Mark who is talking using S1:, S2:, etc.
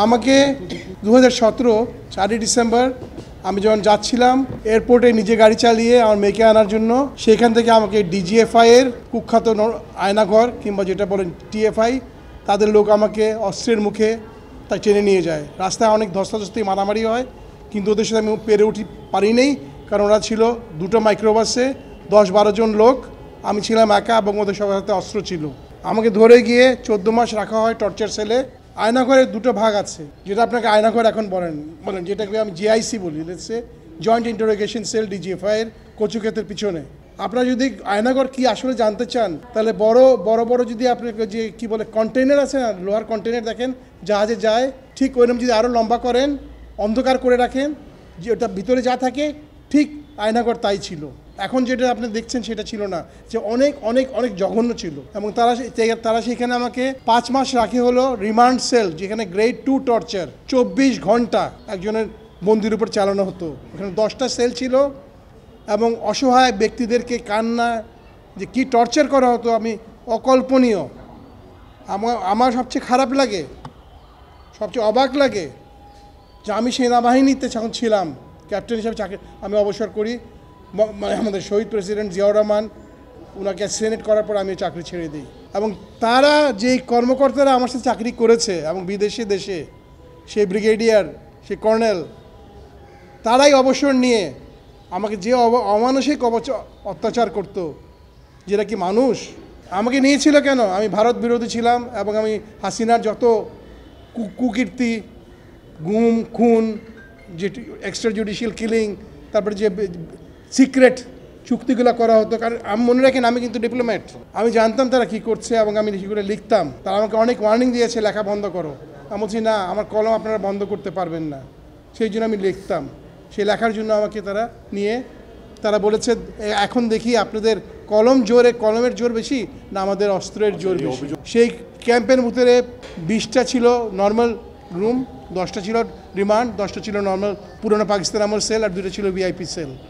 S1: আমাকে 2017 4 ডিসেম্বর আমি যখন যাচ্ছিলাম এয়ারপোর্টে নিজে গাড়ি চালিয়ে আমার মেয়েকে আনার জন্য, সেখান থেকে আমাকে ডিজিএফআই এর কুখ্যাত আয়নাঘর কিংবা যেটা বলেন টিএফআই, তাদের লোক আমাকে অস্ত্রের মুখে তাই টেনে নিয়ে যায়। রাস্তায় অনেক ধস্তাধস্তি মারামারি হয়, কিন্তু ওদের সাথে আমি পেরে উঠি পারিনি, কারণ ওরা ছিল দুটো মাইক্রোবাসে 10-12 জন লোক, আমি ছিলাম একা এবং ওদের সবার হাতে অস্ত্র ছিল। আমাকে ধরে গিয়ে 14 মাস রাখা হয় টর্চার সেলে। আয়নাঘরের দুটো ভাগ আছে, যেটা আপনাকে আয়নাঘর এখন বলেন, যেটাকে আমি জিআইসি বলি, let's say joint interrogation sell DGFI এর কচুক্ষেতের পিছনে। আপনারা যদি আয়নাঘর কি আসলে জানতে চান, তাহলে বড় বড় যদি আপনাকে যে কি বলে কন্টেনার আছে না, লোহার কন্টেনার দেখেন জাহাজে যায়, ঠিক ওইরকম যদি আরও লম্বা করেন, অন্ধকার করে রাখেন, যে ওটা ভিতরে যা থাকে ঠিক আয়নাঘর তাই ছিল। এখন যেটা আপনি দেখছেন সেটা ছিল না, যে অনেক অনেক অনেক জঘন্য ছিল। এবং তারা সেখানে আমাকে 5 মাস রাখে হলো রিমান্ড সেল, যেখানে গ্রেড 2 টর্চার 24 ঘন্টা একজনের বন্দির উপর চালানো হতো। এখানে 10টা সেল ছিল এবং অসহায় ব্যক্তিদেরকে কান্না যে কি টর্চার করা হতো আমি অকল্পনীয়। আমার সবচেয়ে খারাপ লাগে, সবচেয়ে অবাক লাগে যে আমি সেনাবাহিনীতে যখন ছিলাম ক্যাপ্টেন হিসেবে চাকরি, আমি অবসর করি, আমাদের শহীদ প্রেসিডেন্ট জিয়াউর রহমান ওনাকে সেনেট করার পর আমি চাকরি ছেড়ে দিই। এবং তারা যেই কর্মকর্তারা আমার সাথে চাকরি করেছে এবং বিদেশে দেশে, সেই ব্রিগেডিয়ার, সেই কর্নেল, তারাই অবসর নিয়ে আমাকে যে অমানসিক অত্যাচার করতো, যেটা কি মানুষ? আমাকে নিয়েছিল কেন? আমি ভারত বিরোধী ছিলাম এবং আমি হাসিনার যত কুকীর্তি, গুম, খুন, যে এক্সট্রা জুডিশিয়াল কিলিং, তারপরে যে সিক্রেট চুক্তিগুলো করা হতো, কারণ আমি মনে রাখেন আমি কিন্তু ডিপ্লোম্যাট, আমি জানতাম তারা কী করছে এবং আমি সেগুলো লিখতাম। তারা আমাকে অনেক ওয়ার্নিং দিয়েছে, লেখা বন্ধ করো। আমি বলছি না, আমার কলম আপনারা বন্ধ করতে পারবেন না। সেই জন্য আমি লিখতাম। সেই লেখার জন্য আমাকে তারা নিয়ে তারা বলেছে এখন দেখি আপনাদের কলমের জোর বেশি না আমাদের অস্ত্রের জোর বেশি। সেই ক্যাম্পের ভিতরে 20টা ছিল নর্মাল রুম, 10টা ছিল রিমান্ড, 10টা ছিল নর্মাল পুরনো পাকিস্তান আমল সেল, আর 2টা ছিল ভিআইপি সেল।